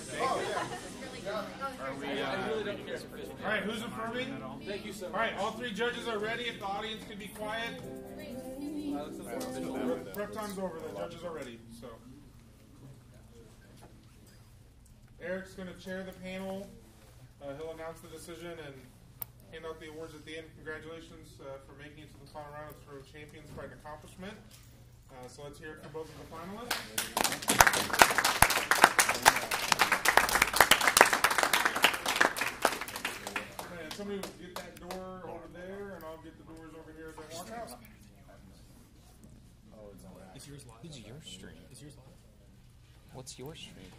All right, who's affirming? Thank you so much. All right, all three judges are ready. If the audience could be quiet. Prep time's over. The judges are ready. So, Erik's going to chair the panel. He'll announce the decision and hand out the awards at the end. Congratulations for making it to the final round. It's for champions by an accomplishment. So let's hear it for both of the finalists. And somebody get that door over there, and I'll get the doors over here as I walk out. Oh, it's on that. Is yours live? Is your stream? Is yours live? What's your stream?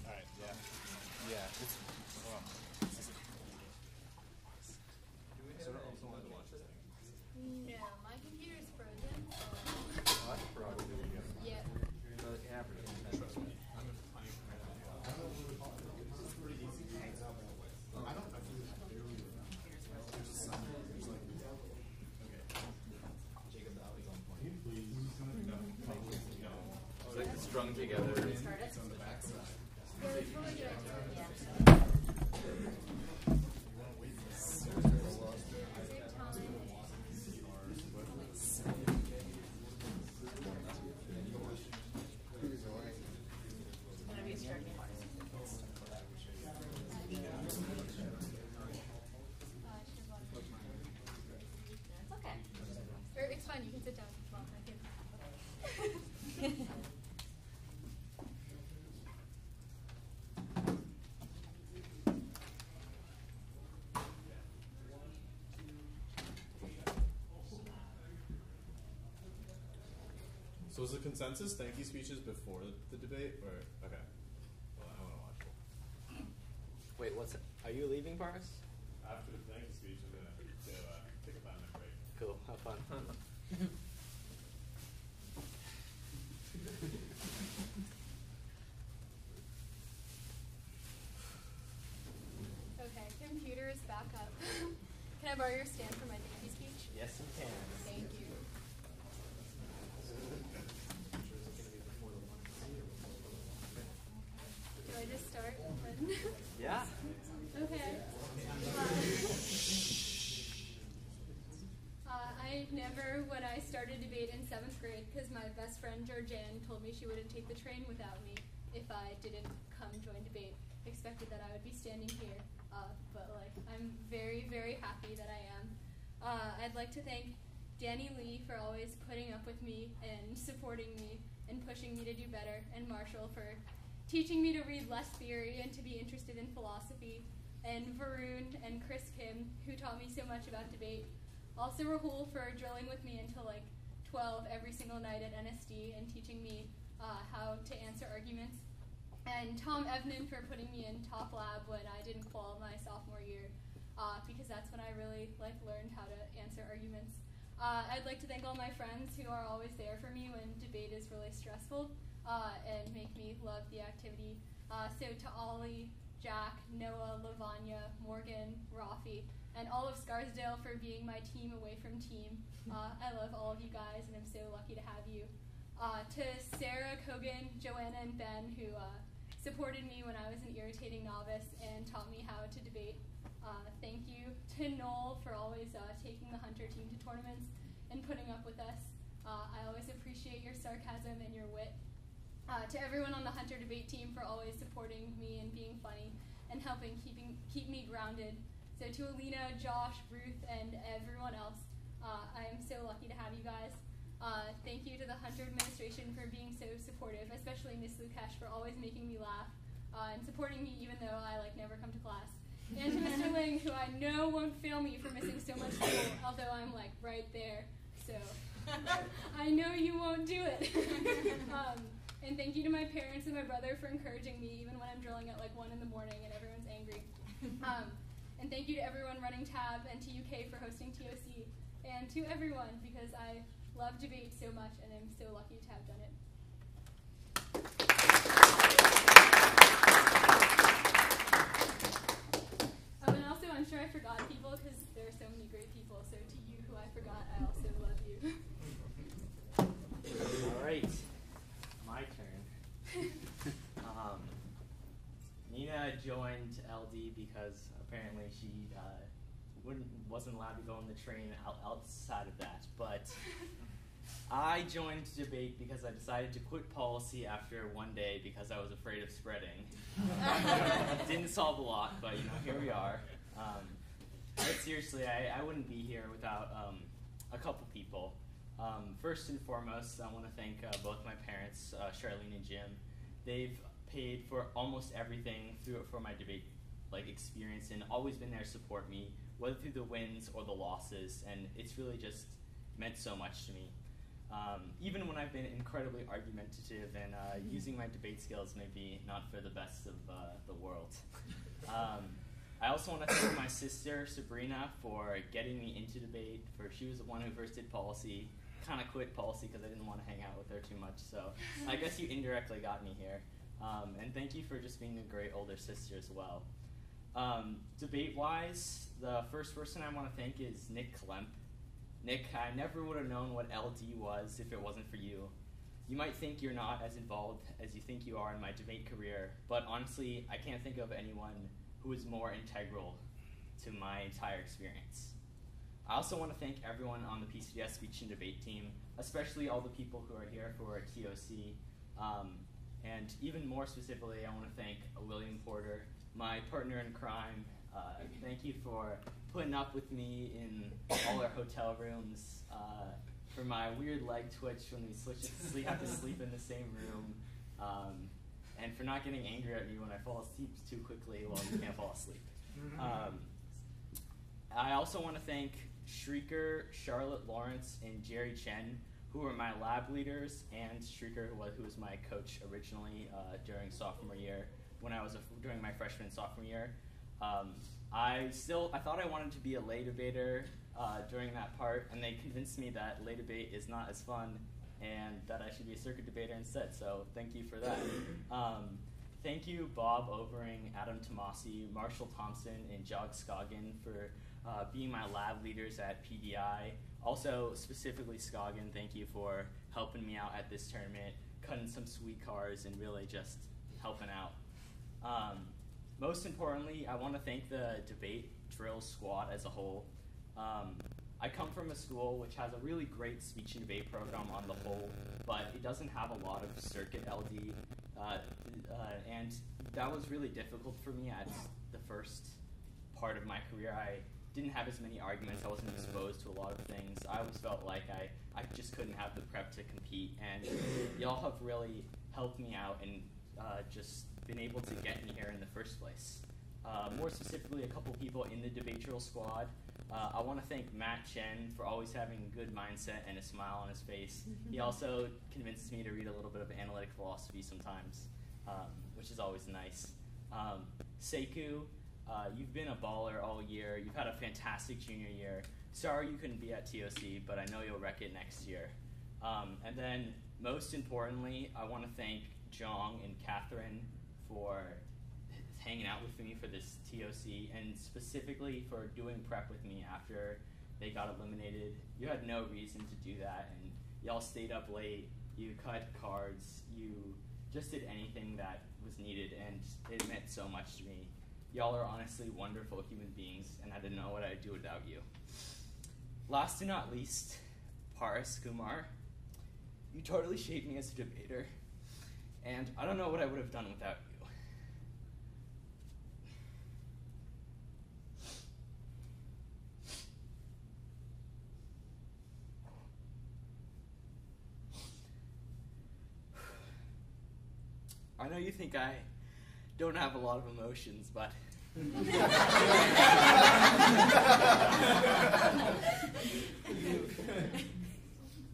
Alright, yeah. Yeah, it's... No, my computer's frozen. Yeah. It's like it's strung together. It's on the back side. Yeah, it's really good. Yeah. It's fine, you can sit down if you want. So was the consensus thank you speeches before the debate, or okay? Well, I want to watch it. Wait, what's it? Are you leaving, Paris? After the thank you speech, I'm gonna take a 5-minute break. Cool, have fun. Okay, computer is back up. Can I borrow your stand for my thank you speech? Yes, you can. Thank you. Do I just start? Yeah. Okay. I never, when I started debate in 7th grade, because my best friend Georgianne told me she wouldn't take the train without me if I didn't come join debate, expected that I would be standing here. But I'm very, very happy that I am. I'd like to thank Danny Lee for always putting up with me and supporting me and pushing me to do better, and Marshall for teaching me to read less theory and to be interested in philosophy, and Varun and Chris Kim, who taught me so much about debate. Also Rahul for drilling with me until 12 every single night at NSD and teaching me how to answer arguments. And Tom Evnan for putting me in top lab when I didn't qual my sophomore year, because that's when I really learned how to answer arguments. I'd like to thank all my friends who are always there for me when debate is really stressful and make me love the activity. So to Ollie, Jack, Noah, Lavanya, Morgan, Rafi, and all of Scarsdale for being my team away from team. I love all of you guys, and I'm so lucky to have you. To Sarah, Kogan, Joanna, and Ben, who supported me when I was an irritating novice and taught me how to debate. Thank you to Noel for always taking the Hunter team to tournaments and putting up with us. I always appreciate your sarcasm and your wit. To everyone on the Hunter debate team for always supporting me and being funny and helping keep me grounded. So to Alina, Josh, Ruth, and everyone else, I am so lucky to have you guys. Thank you to the Hunter administration for being so supportive, especially Miss Lukesh for always making me laugh and supporting me even though I never come to class. And to Mr. Ling, who I know won't fail me for missing so much school, although I'm right there. So I know you won't do it. And thank you to my parents and my brother for encouraging me even when I'm drilling at 1 in the morning and everyone's angry. And thank you to everyone running tab and to UK for hosting TOC. And to everyone, because I love debate so much and I'm so lucky to have done it. And also, I'm sure I forgot people because there are so many great people. So to you who I forgot, I also love you. All right. My turn. joined LD because apparently she wasn't allowed to go on the train outside of that. But I joined debate because I decided to quit policy after one day because I was afraid of spreading. Didn't solve a lot, but here we are. But seriously, I wouldn't be here without a couple people. First and foremost, I want to thank both my parents, Charlene and Jim. They've paid for almost everything for my debate experience and always been there to support me, whether through the wins or the losses, and it's really just meant so much to me. Even when I've been incredibly argumentative and using my debate skills maybe not for the best of the world. I also want to thank my sister, Sabrina, for getting me into debate. She was the one who first did policy. Kind of quit policy because I didn't want to hang out with her too much, so I guess you indirectly got me here. And thank you for just being a great older sister as well. Debate-wise, the first person I want to thank is Nick Klemp. Nick, I never would have known what LD was if it wasn't for you. You might think you're not as involved as you think you are in my debate career, but honestly, I can't think of anyone who is more integral to my entire experience. I also want to thank everyone on the PCDS speech and debate team, especially all the people who are here for TOC. And even more specifically, I want to thank William Porter, my partner in crime. Thank you for putting up with me in all our hotel rooms, for my weird leg twitch when we have to sleep in the same room, and for not getting angry at me when I fall asleep too quickly while you can't fall asleep. I also want to thank Shrieker, Charlotte Lawrence, and Jerry Chen, who were my lab leaders, and Shrieker, who was my coach originally during sophomore year, during my freshman and sophomore year. I thought I wanted to be a lay debater during that part, and they convinced me that lay debate is not as fun and that I should be a circuit debater instead, so thank you for that. Thank you, Bob Overing, Adam Tomasi, Marshall Thompson, and Scoggin for being my lab leaders at PDI. Also, specifically Scoggin, thank you for helping me out at this tournament, cutting some sweet cars, and really just helping out. Most importantly, I want to thank the debate drill squad as a whole. I come from a school which has a really great speech and debate program on the whole, but it doesn't have a lot of circuit LD, and that was really difficult for me at the first part of my career. I didn't have as many arguments, I wasn't exposed to a lot of things. I always felt like I just couldn't have the prep to compete, and y'all have really helped me out and just been able to get me here in the first place. More specifically, a couple people in the debate drill squad. I want to thank Matt Chen for always having a good mindset and a smile on his face. He also convinces me to read a little bit of analytic philosophy sometimes, which is always nice. Sekou, you've been a baller all year. You've had a fantastic junior year. Sorry you couldn't be at TOC, but I know you'll wreck it next year. And then, most importantly, I want to thank Zhou and Catherine for hanging out with me for this TOC, and specifically for doing prep with me after they got eliminated. You had no reason to do that, and y'all stayed up late, you cut cards, you just did anything that was needed, and it meant so much to me. Y'all are honestly wonderful human beings, and I didn't know what I'd do without you. Last and not least, Kumar, you totally shaped me as a debater, and I don't know what I would have done without you. I know you think I don't have a lot of emotions, but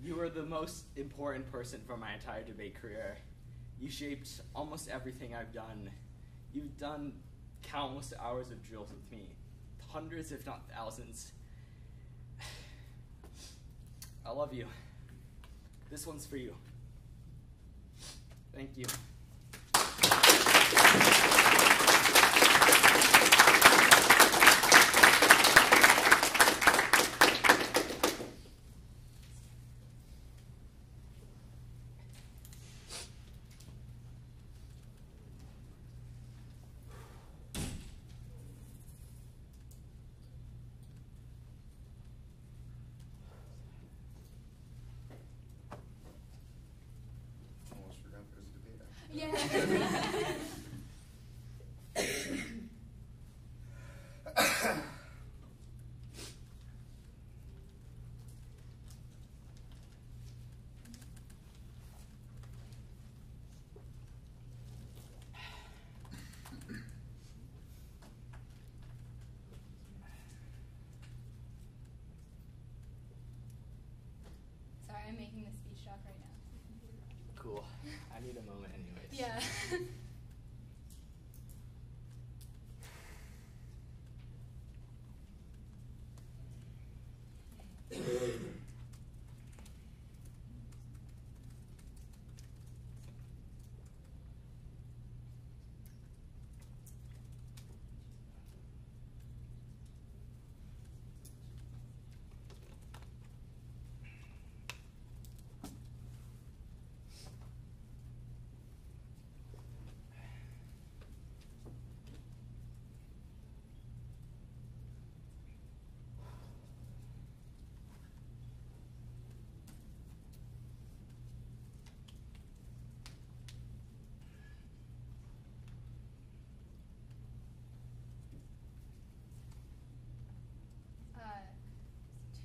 you were the most important person for my entire debate career. You shaped almost everything I've done. You've done countless hours of drills with me, hundreds if not thousands. I love you. This one's for you. Thank you. Yeah. Sorry, I'm making the speech doc right now. Cool. I need a moment anyways. Yeah.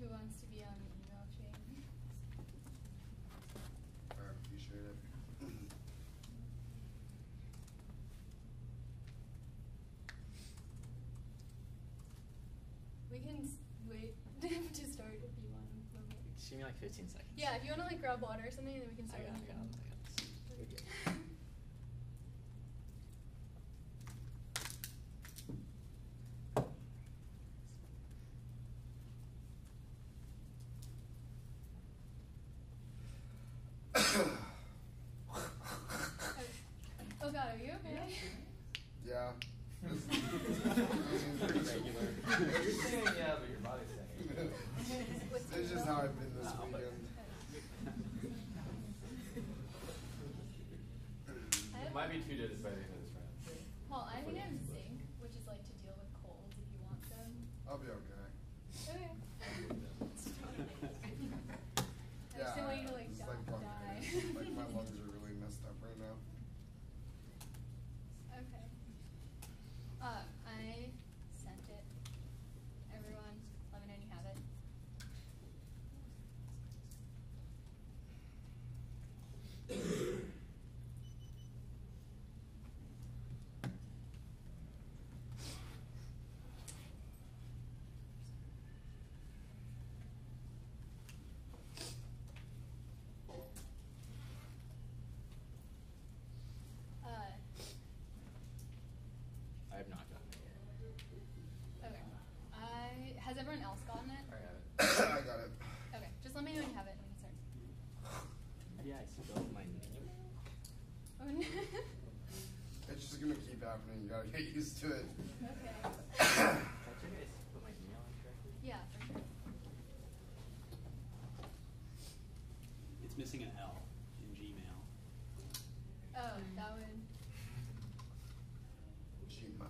Who wants to be on the email chain? I appreciate it. We can wait to start if you want a moment. Just give me like 15 seconds. Yeah, if you want to like grab water or something, then we can I start. got when it. you're done. We're good. Oh God, are you okay? Yeah. You're saying yeah, but your body's saying This is just how I've been this weekend. Might be 2 digits by the end of this round. Well, I think I'm zinc, which is like to deal with colds if you want them. I'll be okay. Okay. I just Yeah, don't want you to like it's die. like bronchitis. Like my lungs are really messed up right now. Okay. I sent it. Everyone, let me know when you have it. I have not gotten it yet. Okay. Has everyone else gotten it? I have it. I got it. Okay. Just let me know when you have it and we can start. How do I spell my name? Oh, no. It's just gonna keep happening. You gotta get used to it. Okay. Can you guys put my email in correctly? Yeah, for sure. It's missing an L in Gmail. Oh, that would. Gmail.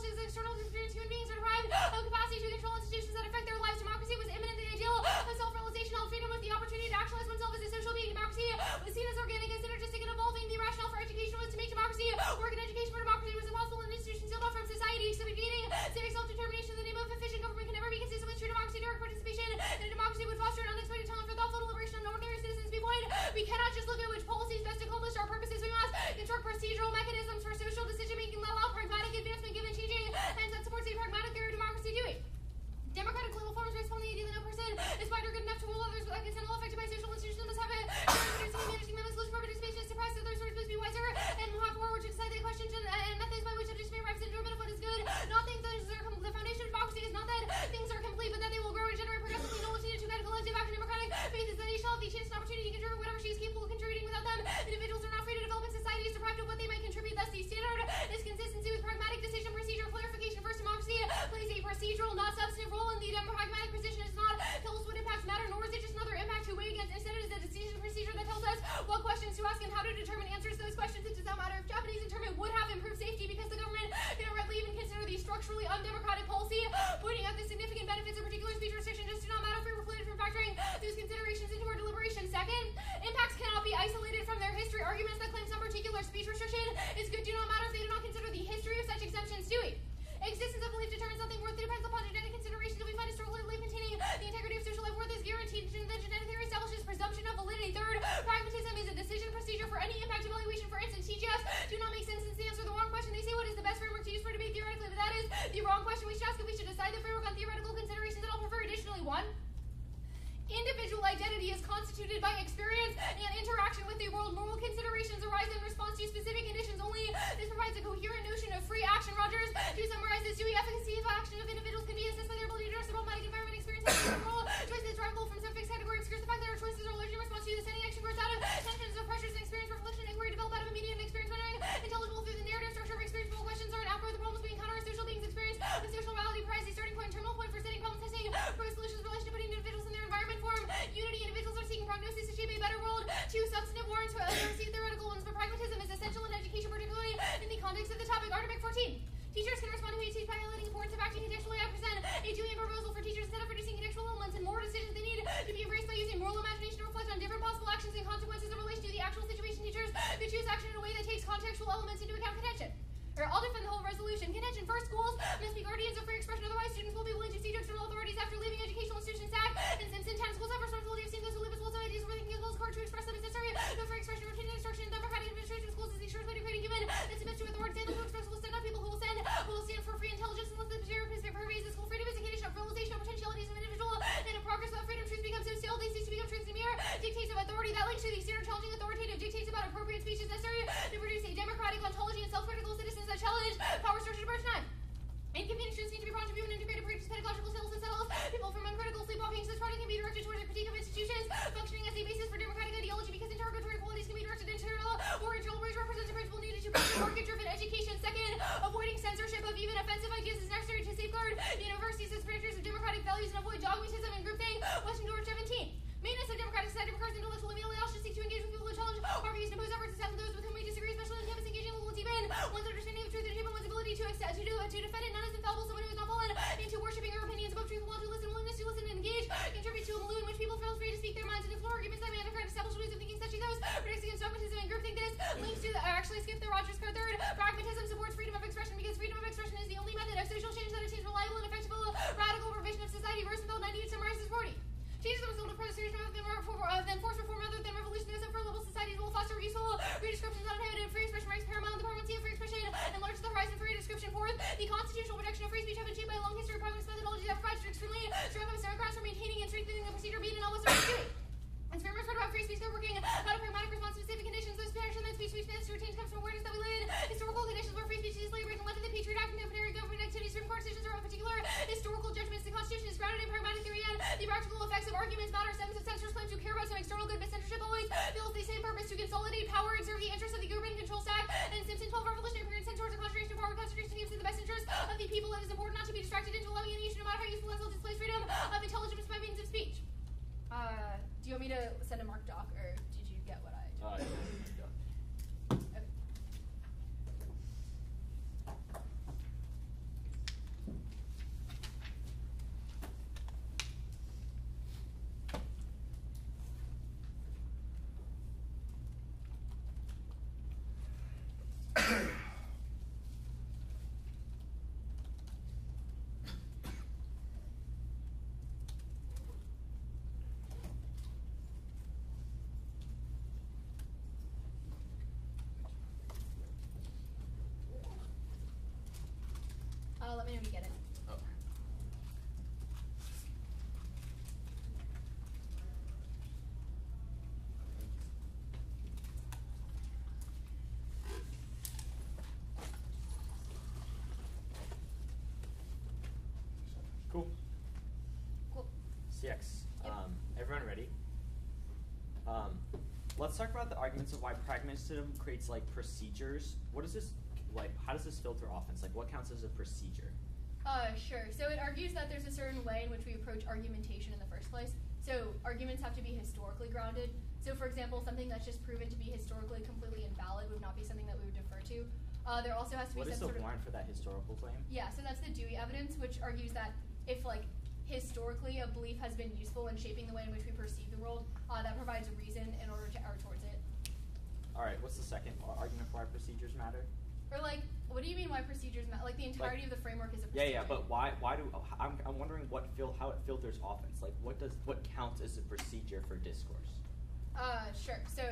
establishes external experience human beings are deprived of capacity to control institutions that affect their lives. Democracy was imminent. The ideal of self-realization, held freedom with the opportunity to actualize oneself as a social being. Democracy was seen as organic and synergistic and evolving. The rationale for education was to make democracy work, and education for democracy was impossible, and institutions sealed off from society. So beginning civic self-determination in the name of efficient government can never be consistent with true democracy. Direct participation in a democracy would foster an unexpected talent for thoughtful deliberation of ordinary citizens. Viewpoint. We cannot just look at which policies best accomplish our purposes. We must construct procedural mechanisms for social decision-making that allow pragmatic advancement given changing and that supports a pragmatic theory of democracy. Doing. Democratic legal forms respond to the idea that no person is smart or good enough to rule others but is all affected by social institutions that must have it. Managing members lose participation is suppressed. Other sources must be wiser and more forward to decide the questions and methods by which subjects may rise into enjoyment of what is good. Not things that are the foundation of democracy is not that things are complete, but that they will grow and generate progressively. No one's needed to guide a collective action. Democratic faith is that they shall have the chance and opportunity to contribute whatever she is capable of contributing. Without them, individuals are not free to develop, and society is deprived of what they might contribute. Thus, the standard is consistency with pragmatic decision procedure. Clarification. First, democracy plays a procedural, not substantive role in the pragmatic position. Is not tell us what impacts matter, nor is it just another impact to weigh against. Instead, it is a decision procedure that tells us what questions to ask and how to determine answers to those questions. It does not matter if Japanese internment would have improved safety because the government cannot rightly even consider the structurally undemocratic policy, pointing out the significant benefits of particular speech restriction. Just do not matter if we were precluded from factoring those considerations into our deliberation. Second, impacts cannot be isolated from their history. Arguments that claim some particular speech restriction is good do not matter if they do not consider the history of such exemptions. Doing. Existence of belief determines something worth. It depends upon genetic considerations. If we find historically belief containing the integrity of social life worth is guaranteed, the genetic theory establishes presumption of validity. Third, pragmatism is a decision procedure for any impact evaluation. For instance, TGS do not make sense since they answer the wrong question. They say what is the best framework to use for debate theoretically, but that is the wrong question. We should ask if we should decide the framework on theoretical considerations that I'll prefer. Additionally, 1. Individual identity is constituted by experience and interaction with the world. Moral considerations arise in response to specific conditions only. This provides a coherent notion of free action. Rogers, to summarize this, the efficacy of action of individuals can be assessed by their ability to address the problematic environment experiences. Moral choices derivable from some fixed category obscures the fact that our choices are largely in response to the setting action grows out of tensions of pressures and experience, reflection, and inquiry develop out of immediate experience, rendering intelligible through the narrative structure of experience. Moral questions are an outgrowth of the problems we encounter as social beings. Experience of social reality provides a starting point and terminal point for setting problem testing, for solutions in relation to putting individuals in their environment. Form unity. Individuals are seeking prognosis to shape a better world. 2. Substantive warrants for theoretical ones, but pragmatism is essential in education, particularly in the context of the topic. Article 14. Teachers can respond to a teach by highlighting the importance of acting contextually. I present a duty and proposal for teachers instead of producing contextual elements and more decisions. They need to be embraced by using moral imagination to reflect on different possible actions and consequences in relation to the actual situation. Teachers could choose action in a way that takes contextual elements into account. Contention. I'll defend the whole resolution. Contention. First, schools must be guardians of free expression. Otherwise, students will be willing to see external authorities after leaving educational institutions. SAG and Simpson. 10. Schools have responsibility of seeing those who live as well as ideas where thinking as well as hard to express them. It's necessary. No free expression, routine instruction, and democratic administration of schools is the surest way to create a human that submits to authority. Stand those who express will stand up. People who will stand for free intelligence unless the material pervades the school. Freedom is a condition of realization of potentialities of an individual and of progress. Without freedom, truth becomes so stale. They cease to become truths and mere dictates of authority. That links to the standard challenging authoritative dictates about appropriate speech is necessary to produce a democratic ontology and self-critical citizens that challenge power structure to birth time. Inconvenience need to be brought to view and integrated practice pedagogical skills and settles people from uncritical sleepwalking. Such project can be directed towards a critique of institutions functioning as a basis for democratic ideology because interrogatory qualities can be directed internal or internal ways represent the principle needed to produce market-driven education. Second, avoiding censorship of even offensive ideas is necessary to safeguard universities as predictors of democratic values and avoid dogmatism and groupthink. Western Door 17. Maintenance of democratic society requires intellectual immediately should seek to engage with people who challenge our views and oppose efforts to silence those with whom we disagree, especially on campus. Engaging will deepen one's understanding of truth and human one's ability to accept, to defend it. None is infallible. Someone who is not fallen into worshipping our opinions above truth will want to listen, willingness to listen and engage, contribute to a milieu in which people feel free to speak their minds and explore arguments that may undercut established ways of thinking, such as those predicts against dogmatism and groupthink. This links to skip the Rogers card. Third, pragmatism supports freedom of expression because freedom of expression is the only method of social change that attains reliable and effective radical revision of society. Rosenfeld 98 summarizes 40. Change is the result of process than force reform rather than revolution. Those upper-level societies will foster useful redescriptions on inhibited free expression rights paramount. The permanency of free expression enlarges the horizon for redescription. Fourth, the constitutional protection of free speech have been shaped by a long history of pragmatist methodologies that provide extremely strong grounds for maintaining and strengthening the procedure being in all Western doing. As frameworks about free speech, they're working out a pragmatic response to specific conditions. Those protection that speech managed to retain comes from awareness that we live in historical conditions where free speech is labor and led to the Patriot Act and military government activities. Supreme Court decisions are of particular historical judgments. The Constitution is grounded in pragmatic theory and the practical effects of arguments matter. Sentence of censors claim to care about some external good, but censorship always fills the same purpose to consolidate power and serve the interests of the government control stack. And Simpson 12 revolutionary period sent towards a concentration of power. Concentration seems in the best interest of the people. It is important not to be distracted into allowing any issue, no matter how useful and displays freedom of intelligence by means of speech. Do you want me to send a marked doc, or did you get what I did? Okay. let me know when you get it. Oh. Cool. Cool. CX. Yep. Everyone ready? Let's talk about the arguments of why pragmatism creates like procedures. What is this like? How does this filter offense? Like, what counts as a procedure? Sure. So it argues that there's a certain way in which we approach argumentation in the first place. So arguments have to be historically grounded. So for example, something that's just proven to be historically completely invalid would not be something that we would defer to. There also has to be What is some the sort of warrant for that historical claim? Yeah, so that's the Dewey evidence, which argues that if, like, historically a belief has been useful in shaping the way in which we perceive the world, that provides a reason in order to err towards it. All right. What's the second argument for why procedures matter? Or, like, what do you mean why procedures matter? Like, the entirety of the framework is a procedure. Yeah, but why do I'm wondering how it filters offense. Like, what counts as a procedure for discourse? Sure. So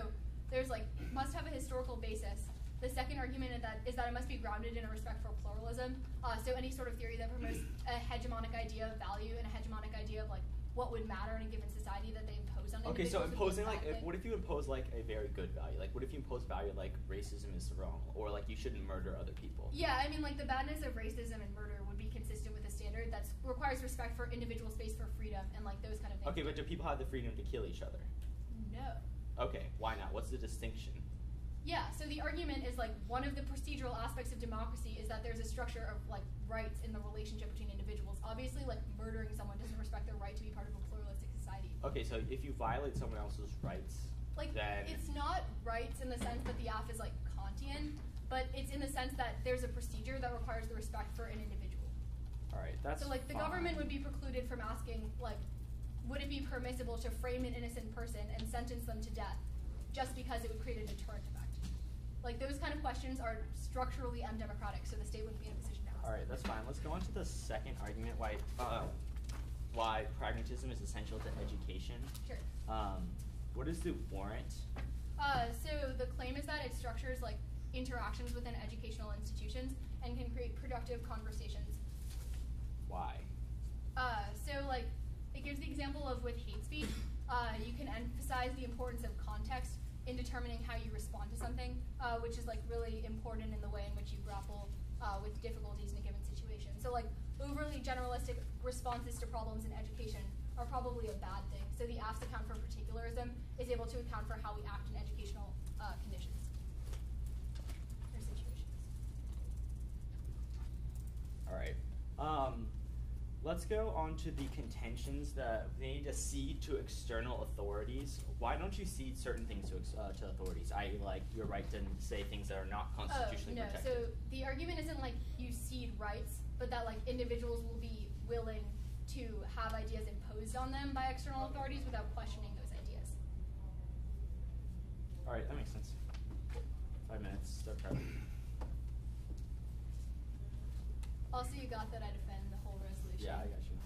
there's, like, must have a historical basis. The second argument is that it must be grounded in a respect for pluralism. So any sort of theory that promotes a hegemonic idea of value and a hegemonic idea of, like, what would matter in a given society that they impose on Okay, so individuals. imposing what if you impose like a very good value? Like, what if you impose value like racism is wrong, or like you shouldn't murder other people? Yeah, I mean, like, the badness of racism and murder would be consistent with a standard that requires respect for individual space for freedom and, like, those kind of things. Okay, but do people have the freedom to kill each other? No. Okay, why not? What's the distinction? Yeah, so the argument is, like, one of the procedural aspects of democracy is that there's a structure of, like, rights in the relationship between individuals. Obviously, like, murdering someone doesn't respect their right to be part of a pluralistic society. Okay, so if you violate someone else's rights, Like, then it's not rights in the sense that the AF is, like, Kantian, but it's in the sense that there's a procedure that requires the respect for an individual. all right, that's So, like, the fine. government would be precluded from asking, like, would it be permissible to frame an innocent person and sentence them to death just because it would create a deterrent effect? Like, those kind of questions are structurally undemocratic, so the state wouldn't be in a position to ask. All right, that's fine. Let's go on to the second argument, why pragmatism is essential to education. Sure. What is the warrant? So the claim is that it structures, like, interactions within educational institutions and can create productive conversations. Why? So, like, it gives the example of with hate speech, you can emphasize the importance of context in determining how you respond to something, which is, like, really important in the way in which you grapple with difficulties in a given situation. So, like, overly generalistic responses to problems in education are probably a bad thing. So the AF's account for particularism is able to account for how we act in educational conditions or situations. All right. Let's go on to the contentions that they need to cede to external authorities. Why don't you cede certain things to authorities, i.e., like your right to say things that are not constitutionally no. protected? So the argument isn't like you cede rights, but that, like, individuals will be willing to have ideas imposed on them by external authorities without questioning those ideas. All right, that makes sense. 5 minutes. Start prepping. Also, you got that I defend the whole resolution. Yeah, I got you.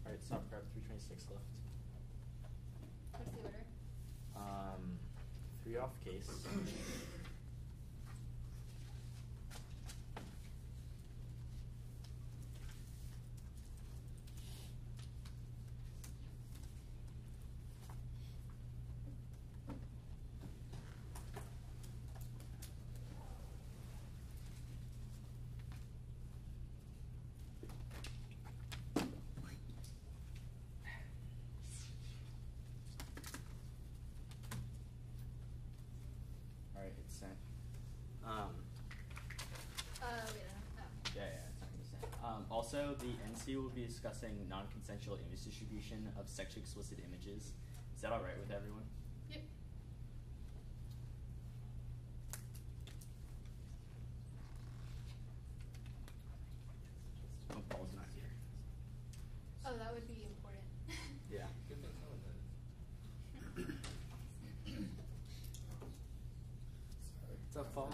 Alright, stop, grab 326 left. What's the order? 3 off case. It's sent. Yeah, it's not going to send. Also, the NC will be discussing non-consensual image distribution of sexually explicit images. Is that alright with everyone? Yep. Oh, Paul's not here. Oh, that would be important. Yeah. Good thing someone did. What's up, Paul?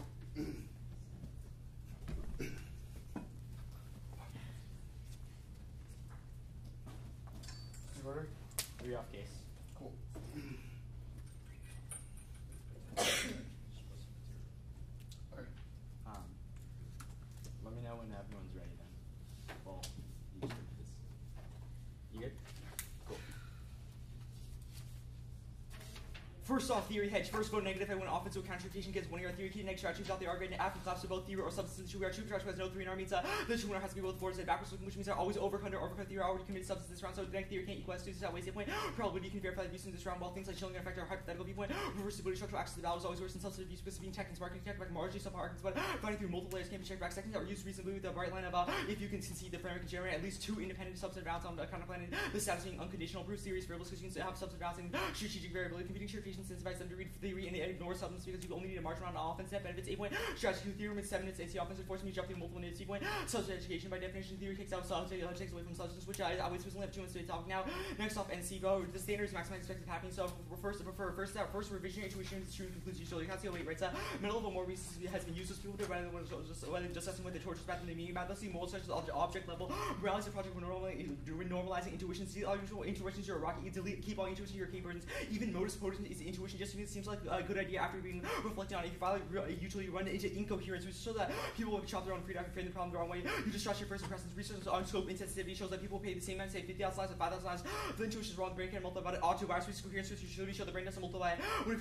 Order? 3 off case. Cool. Alright. Let me know when everyone's ready then. Paul, you start this. You good? Cool. First off, theory hedge. First vote negative when offensive counter-rotation gets one of your theory key negative strategies out the argument after class of both theory or substance. The true winner has no 3 in our means the true winner has to be both forwards and backwards looking, which means they're always overcut theory already committed substance this round, so negative theory can't equal as 2 that waste a point. Probability can verify the abuse in this round while things like chilling and effect are hypothetical viewpoint. Reversibility structural access to the battle is always worse than substantive abuse because being tech and smart can connect back marginally some arguments, but finding through multiple layers can be checked back seconds are used reasonably with the bright line of if you can concede the framework can generate at least 2 independent substantive rounds on the kind of plan, the status being unconditional proofs theories variables because you can have substantive rounds and strategic variability. Computing strategies incentivize them to read theory and ignore substance because you only need a margin around offense that benefits 8 point. Strategy theory with 7 minutes AC offensive force means dropping multiple minutes 2 point. Substance education by definition theory takes out substance takes away from substance, which I always only have 2 minutes to talk now. Next off NC go. The standards maximize expected happening. So first revision intuition is true concludes usually. You can't see a weight right. Middle of a more recent has been used as people do rather than just assessing what the torture is about than the meaning about. Let's see more such as object level. Realize the project when normalizing intuitions. See all usual intuitions you're a rocket. You delete keep all intuitions your key burdens. Even modus potent is intuition just because it seems like a good idea after being reflected on it. If you finally usually run into incoherence, which shows that people will chop their own freedom and frame the problem the wrong way. You just trust your first impressions. Research on scope insensitivity shows that people pay the same amount, say 50,000 slides and 5,000 slides. The intuition is wrong. The brain can multiply it. Auto virus research coherence which usually show the brain doesn't multiply. When you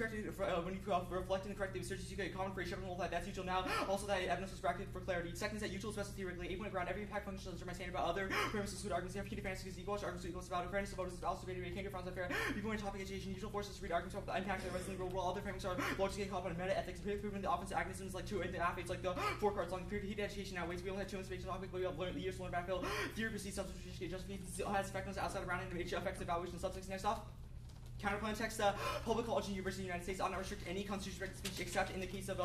reflect and correct the research, you get a common phrase sharpen multiply. That's usual now. Also that evidence was bracketed for clarity. Second is that usual special theoretically 8 point ground every impact function is my standard about other premises good arguments. Key to fantasy is equal. Arguments equals about a fairness of voters is also debated. Can't get from unfair. People in topic education usual forces to read arguments about the impact of the resident real world. Other frameworks are largely called on meta ethics. Proven the offensive agonisms like 2 and the athletes like the 4 cards long period heat education now ways we only have 2 inspiration topic, but we have learned the years to learn backfill theory proceeds substitution justification has effectiveness outside of round and affects evaluation of subjects. Next off. Counterplan text, public college and university in the United States ought not restrict any constitutional speech except in the case of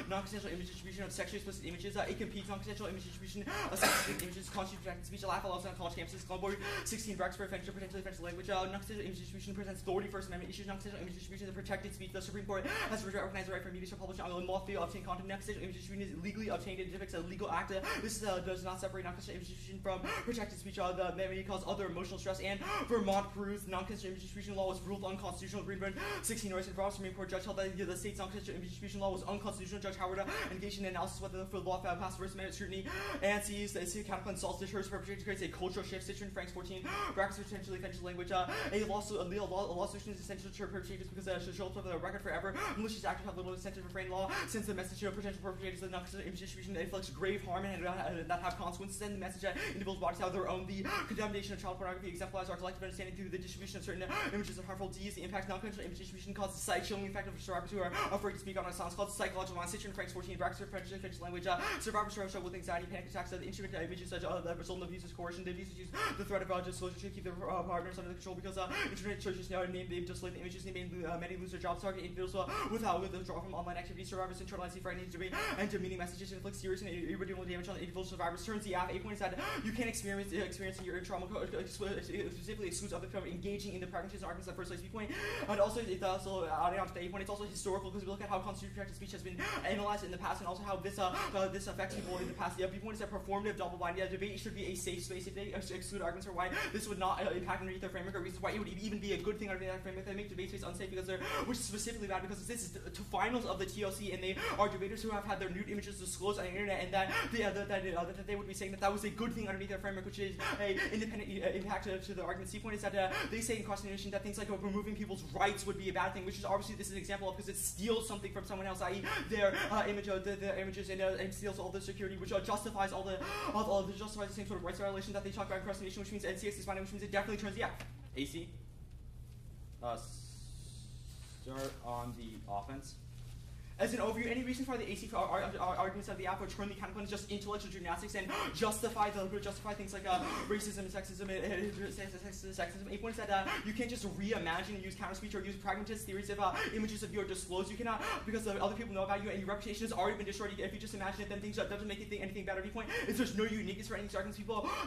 non-consensual image distribution of sexually explicit images. It competes non-consensual image distribution of sexually explicit images constitutes protected speech. Allow allows on college campuses. Board 16 brackets for offensive potentially offensive language. Non-consensual image distribution presents authority First Amendment issues. Non-consensual image distribution is a protected speech. The Supreme Court has recognized the right for media to publish on lawfully obtained content. Non-consensual image distribution is legally obtained and depicts a legal act. This does not separate non-consensual image distribution from protected speech. The may cause other emotional stress. And Vermont Peru's non-consensual image distribution law was ruled unconstitutional. Greenberg 16 Norris and Frost Supreme Court judge held that the state's non-consensual image distribution law was unconstitutional. Judge Howard engaged in analysis whether the law passed First Amendment scrutiny and sees the counterplan salts deters perpetrators creates a cultural shift. Citron Franks 14 brackets potentially offensive language. A law solution is essential to perpetrators because it should show up the record forever. Malicious actors have little incentive to refrain law since the message of potential perpetrators of non-consensual image distribution inflicts grave harm and that have consequences. Send the message that individuals' bodies have their own. The condemnation of child pornography exemplifies our collective understanding through the distribution of certain images of harmful deeds. The impact non-consensual image distribution causes the sight-chilling effect of survivors who are afraid to speak on a sounds called psychological violence. Citron Franks 14 brackets French language. Survivors struggle with anxiety, panic attacks. The instrument images such that result in abuse is coercion. The abusers use the threat of disclosure to keep their partners under control because internet searches now name they just like the images they made many lose their jobs. Target individuals without withdrawal from online activity. Survivors internalize the frightening and demeaning messages and inflict serious and irredeemable damage on the individual survivors. Turns the 8 points that you can experience your trauma specifically excludes other from engaging in the pragmatism arguments that first place viewpoint. And also, it's also adding on to the A point, it's also historical because we look at how constitutional protected speech has been analyzed in the past, and also how this this affects people in the past. The viewpoint is that performative double-blind debate should be a safe space if they exclude arguments for why this would not impact underneath their framework, or reasons why it would even be a good thing underneath that framework that make debate space unsafe because which is specifically bad because this is the finals of the TOC, and they are debaters who have had their nude images disclosed on the internet, and that they would be saying that was a good thing underneath their framework, which is a independent impact to the argument. C point is that they say in cross-examination that things like removing people's rights would be a bad thing, which is obviously this is an example of because it steals something from someone else, i.e. their their images, and steals all the security, which justifies justifies the same sort of rights violation that they talk about in cross-examination, which means NCS is finding, which means it definitely turns the act. AC. Start on the offense. As an overview, any reason for the AC arguments of the app or turn the counterpoint is just intellectual gymnastics and justify things like racism, sexism, sexism. 8 points that you can't just reimagine and use counter speech or use pragmatist theories if images of you are disclosed. You cannot, because other people know about you and your reputation has already been destroyed. If you just imagine it, then things doesn't make anything better. 8 point is there's no uniqueness for any of these arguments.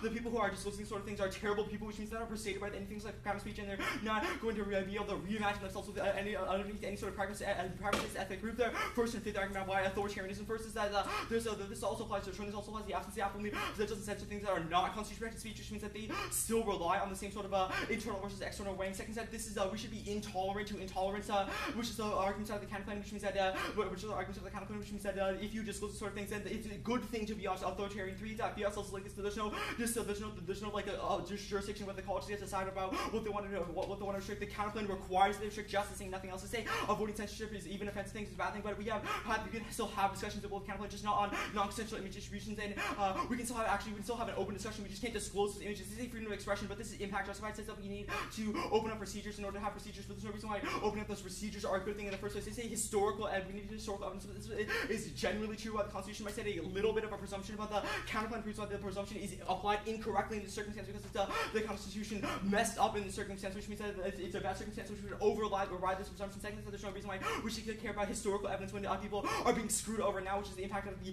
The people who are disclosing these sort of things are terrible people, which means they're not persuaded by any things like counter speech, and they're not going to be able to reimagine themselves with underneath any sort of pragmatist ethic group. There. First and fifth argument why authoritarianism. First is that this also applies to the term. This also applies to the absence of the applicant. That doesn't censor things that are not constitutional protected speech, which means that they still rely on the same sort of internal versus external weighing. Second is that this is we should be intolerant to intolerance, which is the argument of the counterclaim, which means that which means that if you disclose this sort of things, then it's a good thing to be authoritarian. 3 that be also like this. There's no like jurisdiction where the college gets to decide about what they want to do, what they want to restrict. The counterclaim requires they restrict justice, saying nothing else to say. Avoiding censorship is even offensive things is a bad thing, but we can still have discussions about counterpoint, just not on non-consensual image distributions, and we can still have an open discussion. We just can't disclose those images. This is a freedom of expression, but this is impact justified. Says that we need to open up procedures in order to have procedures, but there's no reason why opening up those procedures are a good thing in the first place. They say historical, and we need historical evidence, but this is generally true. The Constitution might say a little bit of a presumption, but the counterpoint proves that the presumption is applied incorrectly in the circumstance because it's the Constitution messed up in the circumstance, which means that it's a bad circumstance, which would override this presumption. Second, so there's no reason why we should care about historical evidence when people are being screwed over now, which is the impact of the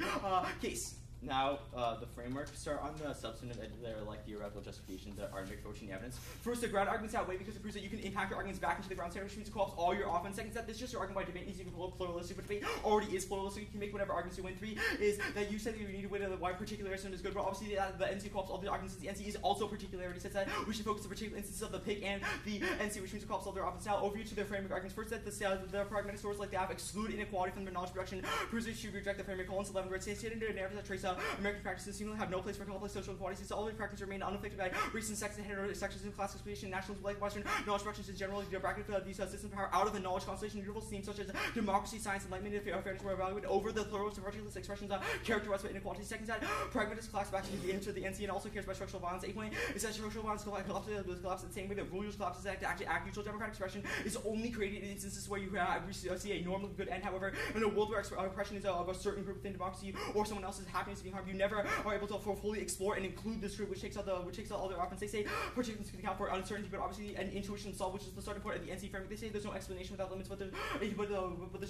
case. Now, the framework start on the substantive edge there, like theoretical justifications that are approaching the evidence. First, the ground arguments outweigh because it proves that you can impact your arguments back into the ground standard, which means it co-ops all your offense. Second, that this is just your argument by debate. You can call it pluralistic, but debate already is pluralistic. You can make whatever arguments you win. 3 is that you said that you need to win why particularism is good, but obviously the NC co-ops all the arguments. The NC is also particularity. Says that we should focus on particular instances of the PIC and the NC, which means it co-ops all their offense. Now, overview to their framework arguments. First, that the pragmatic source like the app exclude inequality from their knowledge production. Proves that you should reject the framework. Colons 11 where it states into a narrative that trace American practices seemingly have no place for complex social inequalities. Since all of the practices remain unaffected by recent sex and heterosexualism, class exploitation, nationalism, like Western knowledge productions in general, the bracket these systems of power out of the knowledge constellation, universal themes such as democracy, science, enlightenment, and fairness were evaluated over the pluralistic particularist expressions characterized by inequality. Second side, pragmatist class back into the NC and also cares about structural violence. 8 point is that structural violence collapses the same way that rule collapses that actual democratic expression is only created in instances where you see a normal good end. However, in a world where oppression is of a certain group within democracy or someone else's happiness being harmed, you never are able to fully explore and include this group, which takes out all their offense. They say particulars can account for uncertainty, but obviously an intuition solve, which is the starting point of the NC framework. They say there's no explanation without limits, but there's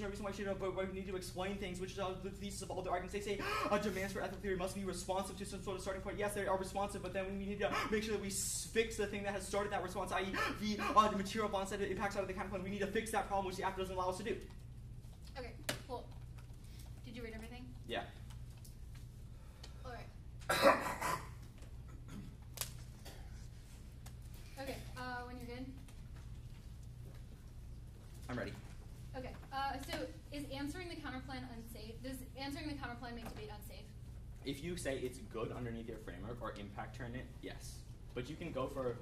no reason why we need to explain things, which is the thesis of all the arguments. They say demands for ethical theory must be responsive to some sort of starting point. Yes, they are responsive, but then we need to make sure that we fix the thing that has started that response, i.e. the material balance that it impacts out of the counterpoint. We need to fix that problem, which the app doesn't allow us to do. Okay, cool. Did you read everything? Yeah. Alright. Okay, when you're good. I'm ready. Okay, so is answering the counterplan unsafe? Does answering the counterplan make debate unsafe? If you say it's good underneath your framework or impact turn it, yes. But you can go for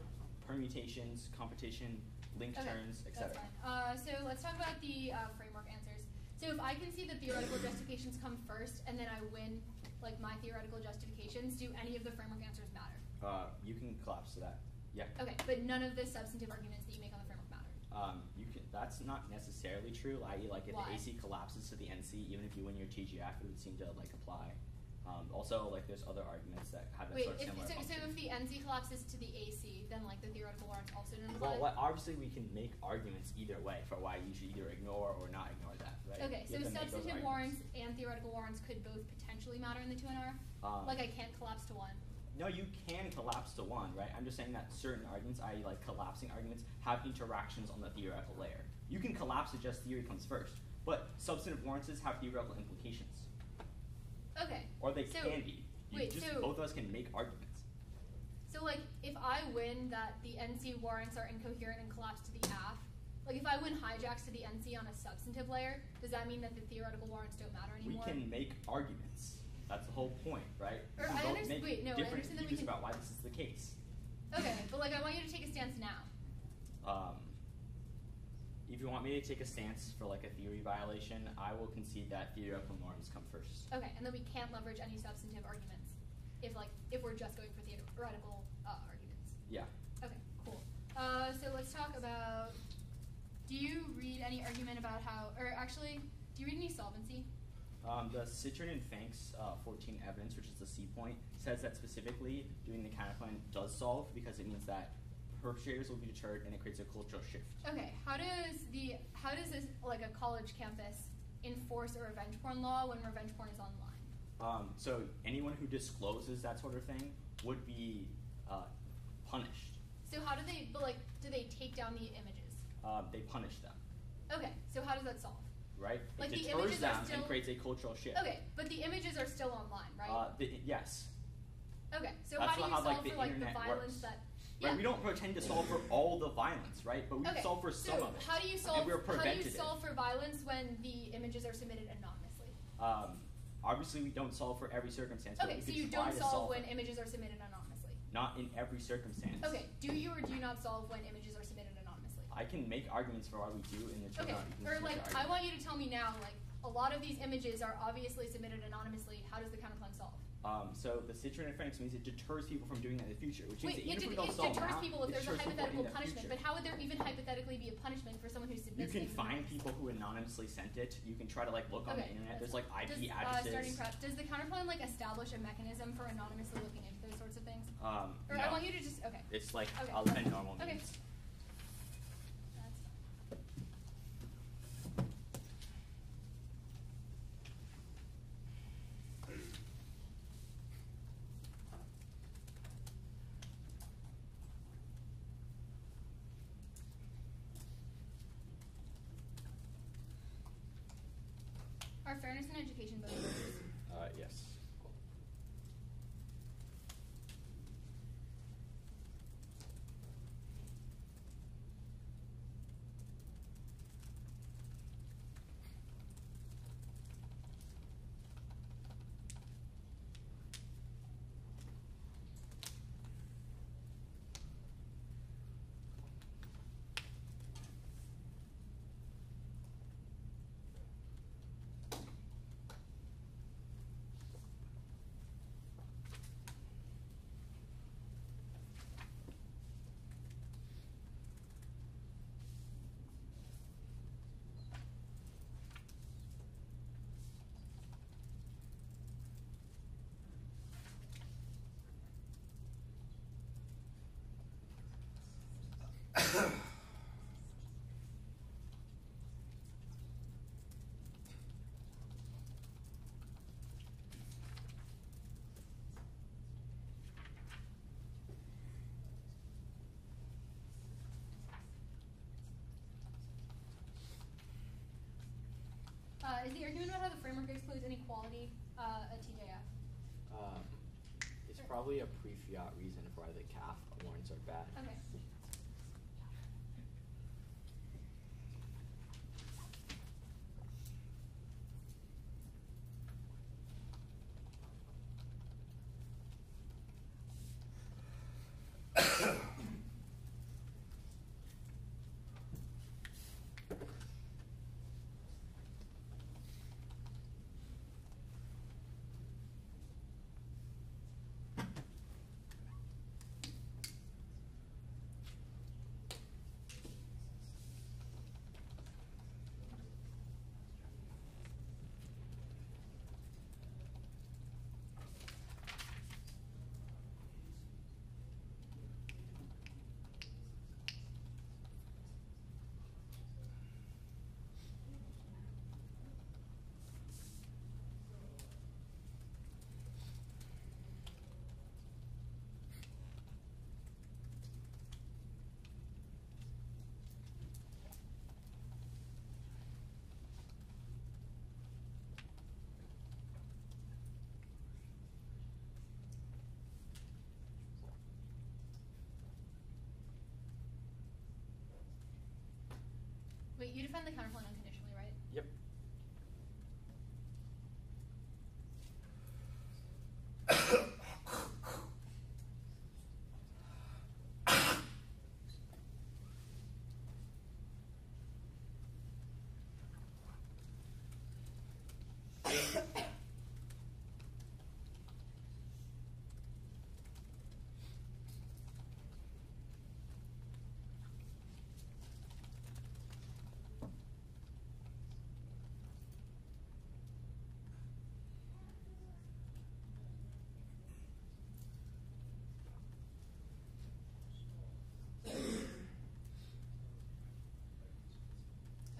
permutations, competition, link turns, etc. That's fine. So let's talk about the framework answers. So if I can see the theoretical justifications come first and then I win like my theoretical justifications, do any of the framework answers matter? You can collapse to that. Yeah. Okay, but none of the substantive arguments that you make on the framework matter. That's not necessarily true. I.e., like if Why? the AC collapses to the NC, even if you win your TGF, it would seem to like apply. Also, like there's other arguments that have that sort of similar function. So if the NC collapses to the AC, then like the theoretical warrants also don't apply? Well, obviously we can make arguments either way for why you should either ignore or not ignore that, right? Okay, so substantive warrants and theoretical warrants could both potentially matter in the 2NR? Like I can't collapse to one? No, you can collapse to one, right? I'm just saying that certain arguments, i.e. like collapsing arguments, have interactions on the theoretical layer. You can collapse it just theory comes first, but substantive warrances have theoretical implications. Okay. Or they can be. Both of us can make arguments. So, like, if I win that the NC warrants are incoherent and collapse to the AF, like, if I win hijacks to the NC on a substantive layer, does that mean that the theoretical warrants don't matter anymore? We can make arguments. That's the whole point, right? I understand. Wait, no, I understand that we can. About why this is the case. Okay, but like, I want you to take a stance now. If you want me to take a stance for like a theory violation, I will concede that theoretical norms come first. Okay, and then we can't leverage any substantive arguments if we're just going for theoretical arguments. Yeah. Okay, cool. So let's talk about. Do you read any argument about how, or actually, do you read any solvency? The Citrin and Fanks 14 evidence, which is the C point, says that specifically doing the counterclaim does solve because it means that perpetrators will be deterred and it creates a cultural shift. Okay, how does this like a college campus enforce a revenge porn law when revenge porn is online? So anyone who discloses that sort of thing would be punished. So how do they? But like, do they take down the images? They punish them. Okay, so how does that solve? Right? Like it the deters images them are still and creates a cultural shift. Okay, but the images are still online, right? Yes. Okay, so That's how do you solve like, for like the violence works. that? Right, Yeah. we don't pretend to solve for all the violence, right? But we solve for some of it. How do you solve? And we're How do you preventative. solve for violence when the images are submitted anonymously? Obviously, we don't solve for every circumstance. But Okay, we so could you try don't to solve when it. images are submitted anonymously. Not in every circumstance. Okay, do you or do you not solve when images are submitted anonymously? I can make arguments for why we do in the Okay, or like I want you to tell me now, like a lot of these images are obviously submitted anonymously. How does the counterclaim solve? So the Citrin and Franks means it deters people from doing that in the future, which means Wait, that it even if we don't solve deters now, people if it there's a deters people hypothetical in the punishment. future. But how would there even hypothetically be a punishment for someone who submits? You can things find anonymously? people who anonymously sent it. You can try to like look on the internet. There's like IP Starting addresses. prep. Does the counterclaim like establish a mechanism for anonymously looking into those sorts of things? Or No. I want you to just It's like Okay. other than normal Okay. means. That's fine. Are fairness and education both yours? Yes. Is the argument about how the framework excludes inequality a TJF? It's probably a pre-fiat reason for why the CAF warrants are bad. Okay. Wait, you defend the counterpoint unconditionally, right? Yep.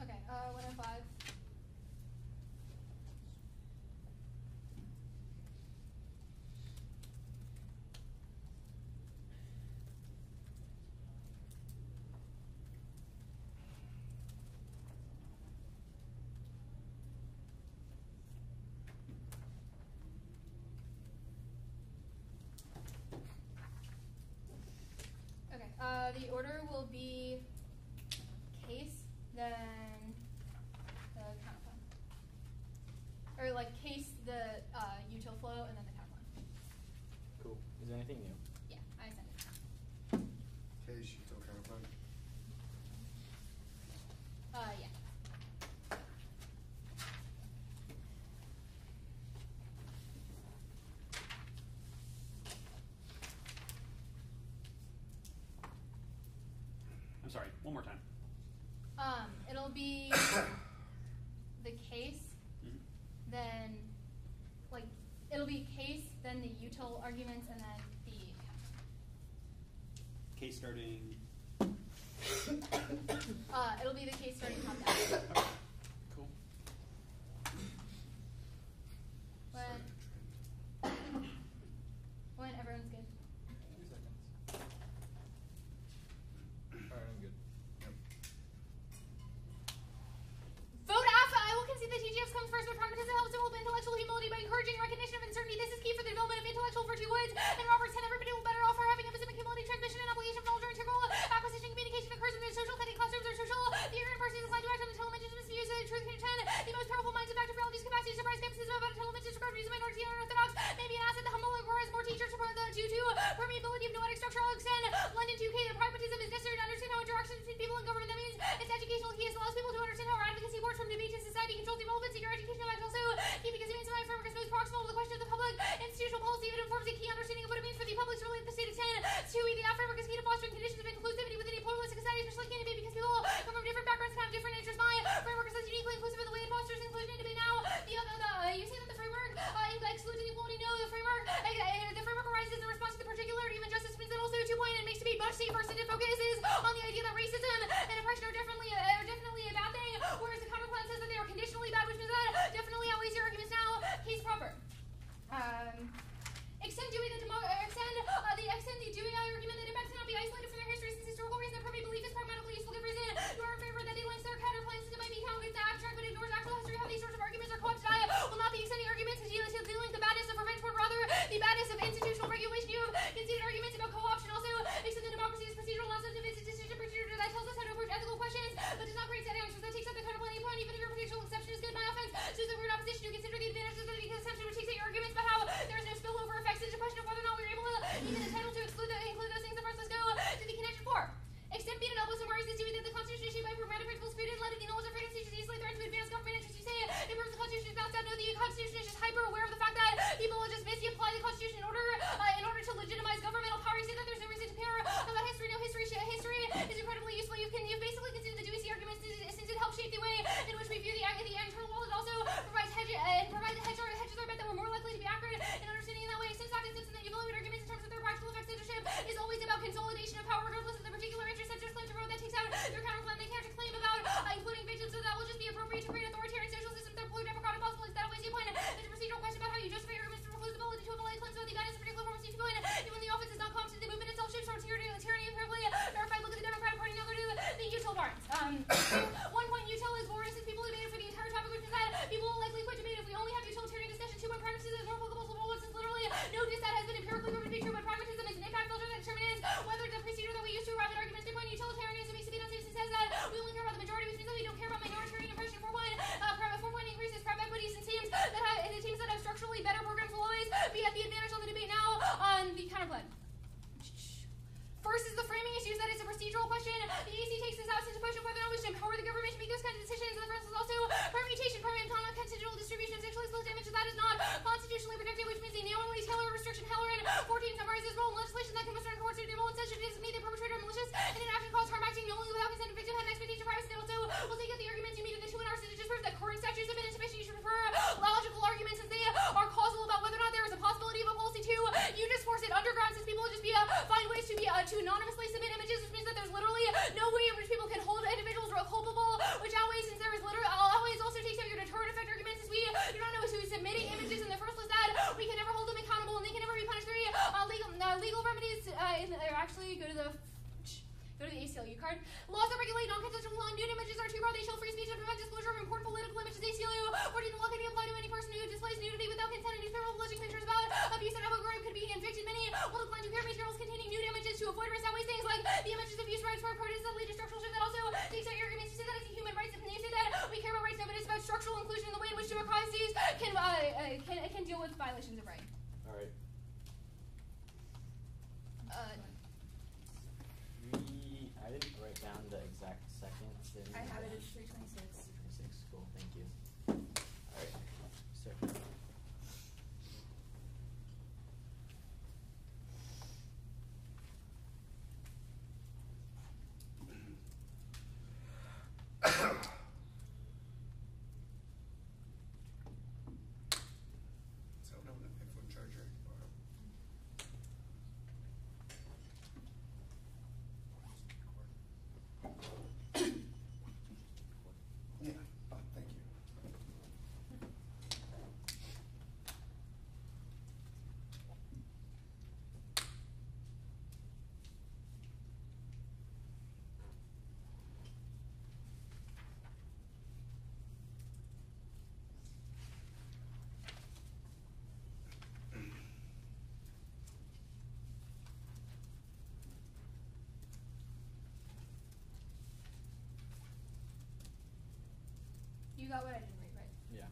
Okay, 105. Okay, the order will be case, then the counterpoint. Or like case, the util flow, and then the counterpoint. Cool. Is there anything new? Yeah, I sent it. Case, you took counterpoint. Yeah. I'm sorry, one more time. It'll be the case, then, like, it'll be case, then the util arguments, and then the Case starting. it'll be the case starting top down. Cool. When everyone's good. 2 seconds. Alright, I'm good. Vote AFA. I will concede that TGFs comes first, but pragmatism helps develop intellectual humility by encouraging recognition of uncertainty. This is key for the development of intellectual virtue woods. And Roberts 10, everybody will better off for having epistemic humility, transmission, and obligation for all during integral acquisition communication occurs in the social setting, classrooms or social. The ignorant person is inclined to act on the telementions misuse of truth can attend. The most powerful minds of active reality's capacity to surprise skepticism about a telementions described as a minority and unorthodox may be an asset. The humble agora has more teachers due to permeability of noetic structure all extend. London 2K, the pragmatism is necessary to understand how interactions between people and government. That means it's educational key. It allows people to understand how our advocacy works from debate to society, controls the relevancy of your educational act. Also, key because it means something firm because most proximal to the question of the public institutional policy. It informs a key understanding of what it means for the public to relate ACLU card. Laws that regulate non-consensual nude images are too broad. They shield free speech and prevent disclosure of important political images. ACLU 14, the law can be applied to any person who displays nudity without consent and newspaper publishing pictures about abuse and aggregate could be convicted. Many will decline to carry materials containing nude images to avoid risk outweighs things like the images of use rights for protest that lead to structural shift. That also takes out your arguments to say that it's a human rights. And they say that we care about rights, no, but it's about structural inclusion in the way in which democracies can deal with violations of right. All right. I didn't write down the exact second. I have it as 326. 326. Cool. Thank you. All right. So. So no, the iPhone charger. Yeah. Thank you. You got what I didn't read, right? Yeah.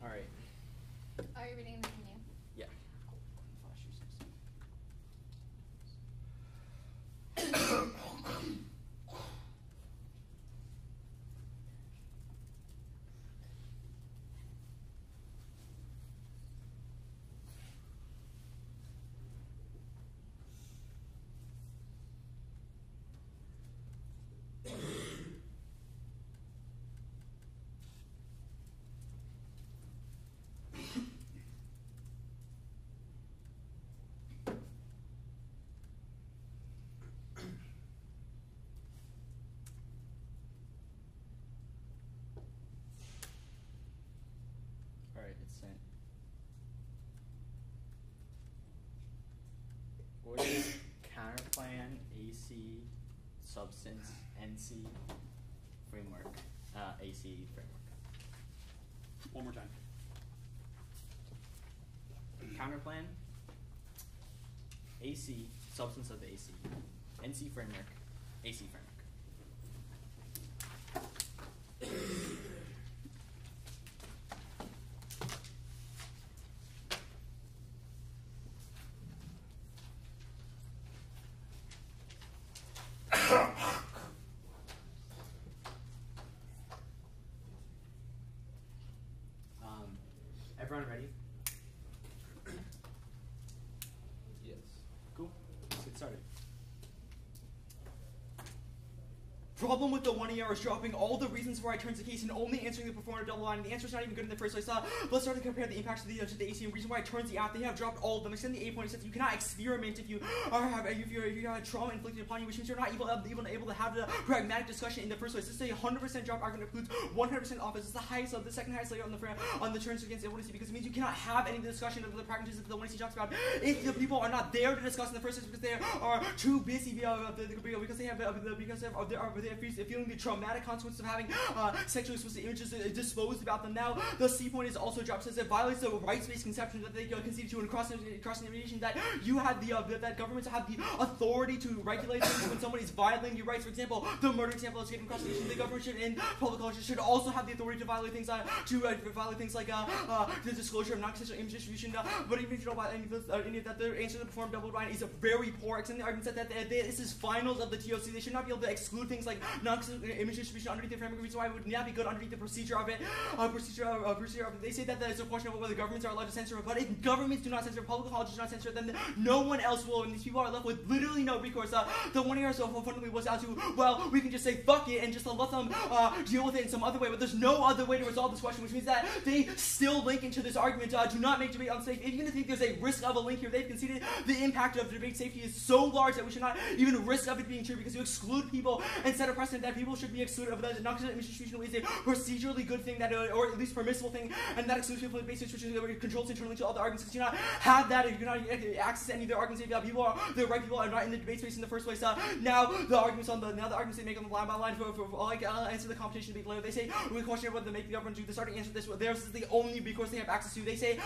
All right. Are you reading the menu? Yeah. All right, it's sent. What is counterclockwise? substance NC framework, AC framework. One more time. Counterplan, AC, substance of the AC, NC framework, AC framework. Everyone ready? Yes. Cool. Let's get started. Problem with the 1 ER is dropping all the reasons where I turns the case and only answering the performer double line. The answer is not even good in the first place. Let's start to compare the impacts of the AC and reason why it turns the app. They have dropped all of them. Extend the A point. It says you cannot experiment if you have trauma inflicted upon you, which means you're not even able to have the pragmatic discussion in the first place. This is a 100% drop argument includes 100% office. It's the highest of the second highest layer on the turns against the 1AC because it means you cannot have any of the discussion of the pragmatism that the 1AC talks about if the people are not there to discuss in the first place because they are too busy because they have they're feeling the traumatic consequences of having sexually explicit images disposed about them. Now, the C point is also dropped. Says it violates the rights-based conception that they concede to in cross-examination that you have that governments have the authority to regulate things when someone is violating your rights. For example, the murder example is given cross-examination. The government should, in public culture, should also have the authority to violate things like the disclosure of non-consensual image distribution. But even if you don't violate any of that, the answer to the perform double blind is very poor. Extending the argument that this is finals of the TOC. They should not be able to exclude things like non-consensual image distribution underneath the framework. Reason why it would not be good underneath the procedure of it. They say that it's a question of whether governments are allowed to censor it. But if governments do not censor, public colleges do not censor, then no one else will. And these people are left with literally no recourse. The 1 year so fundamentally was out to, well, we can just say fuck it and just let them deal with it in some other way. But there's no other way to resolve this question, which means that they still link into this argument. Do not make debate unsafe. Even if there's a risk of a link here, they've conceded the impact of debate safety is so large that we should not even risk of it being true because you exclude people and set a precedent that people should be excluded of the non-consensual image distribution is a procedurally good thing that, or at least permissible thing, and that excludes people from the base restrictions that controls internally to all the arguments. Because you not have that, if you cannot access any of their arguments, if the right people are not in the debate space in the first place. Now the arguments they make on the line by line for answer the competition debate later. They say we question whether they make the government do the starting answer this. Theirs is the only recourse they have access to. They say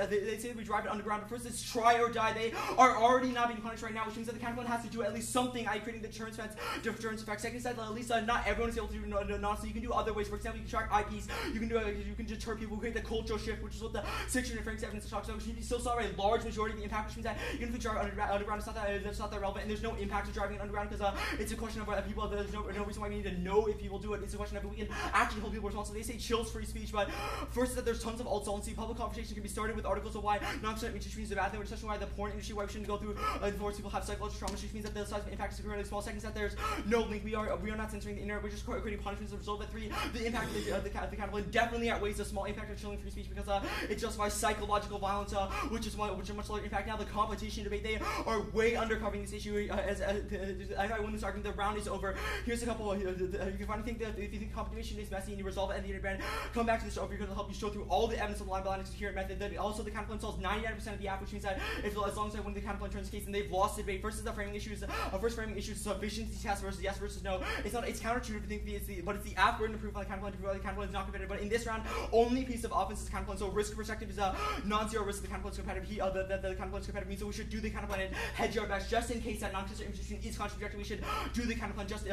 they say we drive it underground, but first it's try or die. They are already not being punished right now, which means that the counterpoint has to do at least something. Creating the deterrence effect. Second side, at least not everyone is able to do non. So you can do other ways. For example, you can track IPs. You can deter people who create the cultural shift, which is what the 600 Frank's evidence talks about. Which means you still saw a large majority of the impact, which means that even if you drive underground, it's not that relevant, and there's no impact of driving it underground because it's a question of people. There's no reason why we need to know if people do it. It's a question of if we can actually hold people responsible. They say chills free speech, but first is that there's tons of alt-solvency. Public conversation can be started with articles of why non-consent image distribution is a bad thing, especially why the porn industry, why we shouldn't go through divorce people have psychological trauma, which means that the size of impact is really small. Second is that there's no link. We are not censoring the internet. We're just creating punishments as a result of it. 3, the impact of the counterpoint definitely outweighs the small impact of chilling free speech because it justifies psychological violence, which is a much larger impact. Now the competition debate, they are way undercovering this issue. As I win this argument, the round is over. Here's a couple. You can finally think that if you think competition is messy and you resolve it at the end, come back to this over. You're going to help you show through all the evidence of line by line coherent method. That also the counterpoint solves 99% of the app, which means that as long as I win the counterpoint turns case and they've lost the debate. First is the framing issues. First framing issues sufficiency test versus yes versus no. It's counterintuitive to think but it's the app burden to prove on the counterpoint to prove the counterpoint is not competitive. But in this round, only piece of offense is counterpoint. So risk perspective is non-zero risk. The counterpoint is competitive. The counterpoint is competitive means so we should do the counterpoint and hedge our bets just in case that non-consensual image distribution is contradictory. We should do the counterpoint just in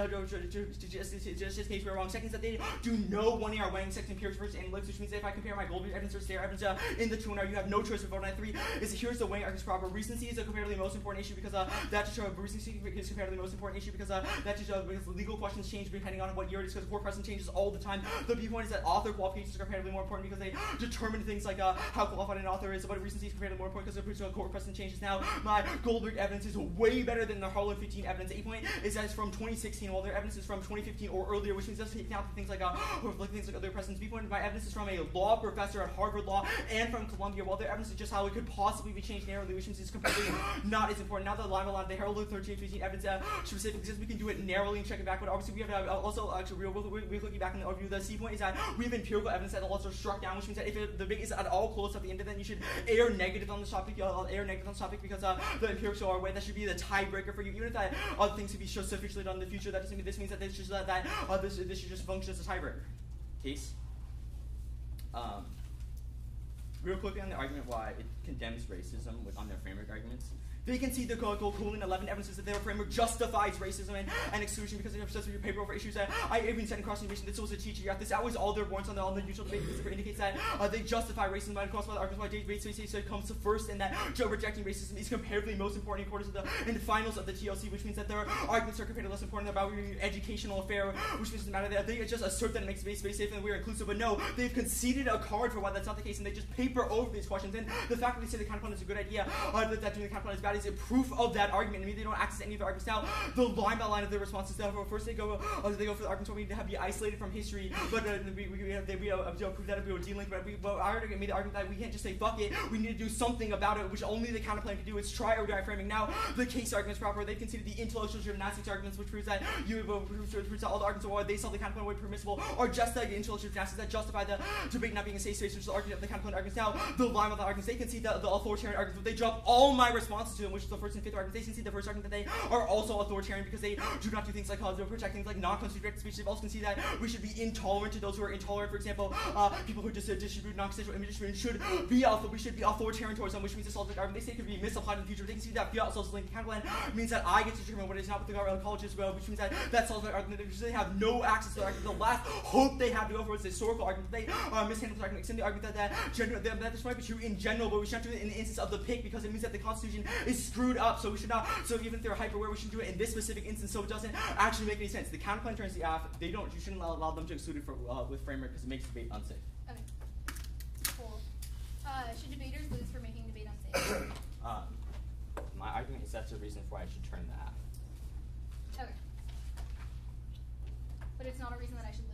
case we're wrong. Second is that they do no 1 ER weighing sex and peers versus analytics, which means that if I compare my Goldberg evidence versus their evidence in the 2 1 you have no choice of vote. And 3 is here's the weighing arguments proper. Recency is a comparatively most important issue because that to show recency is comparatively most important issue because that to show because legal questions change depending on what year it is because court precedent changes all the time. The B point is that author qualifications are comparatively more important because they determine things like how qualified an author is, but recency is comparatively more important because the court precedent changes. Now my Goldberg evidence is way better than the Harlan 15 evidence. 8 point is that it's from 2016 while their evidence is from 2015 or earlier, which means it doesn't take out things like other precedents. B point, my evidence is from a law professor at Harvard Law and from Columbia, while their evidence is just how it could possibly be changed narrowly, which means it's completely not as important. Now the line the Harlan 13 15 evidence specific because we can do it narrowly and check checking back, but obviously we have also actually we're looking back in the overview. The C point is that we have empirical evidence that the laws are struck down, which means that if the debate is at all close at the end of it, then you should err negative on this topic. Because the empirical are way that should be the tiebreaker for you, even if that other things could be sufficiently done in the future. That doesn't mean this means that this should just function as a tiebreaker. Case. Real quickly on the argument why it condemns racism on their framework arguments. They can see the cooling 11 evidences that their framework justifies racism and exclusion because they have such a paper over issues that I even said in cross-examination. This was a teacher. This was all their warrants on the usual debate. This indicates that they justify racism by the arguments why racism comes first, and that Zhou rejecting racism is comparatively most important in the finals of the TOC, which means that their arguments are comparatively less important about an educational affair, which means it doesn't matter. They just assert that it makes space safe and we're inclusive, but no, they've conceded a card for why that's not the case, and they just paper over these questions. And the fact that they say the counterpoint is a good idea, that doing the counterpoint is bad, is a proof of that argument. I mean, they don't access any of the arguments. Now, the line by line of their responses. First, they go for the arguments where we have to be isolated from history, but we prove that we were dealing. But I already made the argument that we can't just say fuck it. We need to do something about it, which only the counterpoint can do. It's try or die framing. Now, the case arguments proper. They've conceded the intellectual gymnastics arguments, which proves that proves that all the arguments why they saw the counterpoint way permissible are just like the intellectual gymnastics that justify the debate not being a safe space, which is the argument of the counterpoint arguments. Now, the line of the arguments, they concede the authoritarian arguments, but they drop all my responses to them, which is the first and fifth argument. They concede the first argument that they are also authoritarian because they do not do things like protect things like non-constitutional speech. They've also conceded that we should be intolerant to those who are intolerant. For example, people who just distribute non-constitutional images we should be authoritarian towards them, which means this argument they say could be misapplied in the future. They concede that fiat social counterpoint means that I get to determine what is not what the college is, which means that solves my argument. They have no access to the argument. The last hope they have to go for is the historical argument. They mishandle the argument, extend the argument that this might be true in general, but we shouldn't do it in the instance of the pick because it means that the Constitution is screwed up. So we should not. So even if they're hyper-aware, we shouldn't do it in this specific instance. So it doesn't actually make any sense. The counterpoint turns the aff. They don't. You shouldn't allow them to exclude it with framework because it makes debate unsafe. Okay. Cool. Should debaters lose for making debate unsafe? My argument is that's the reason why I should turn the aff. Okay. But it's not a reason that I should lose.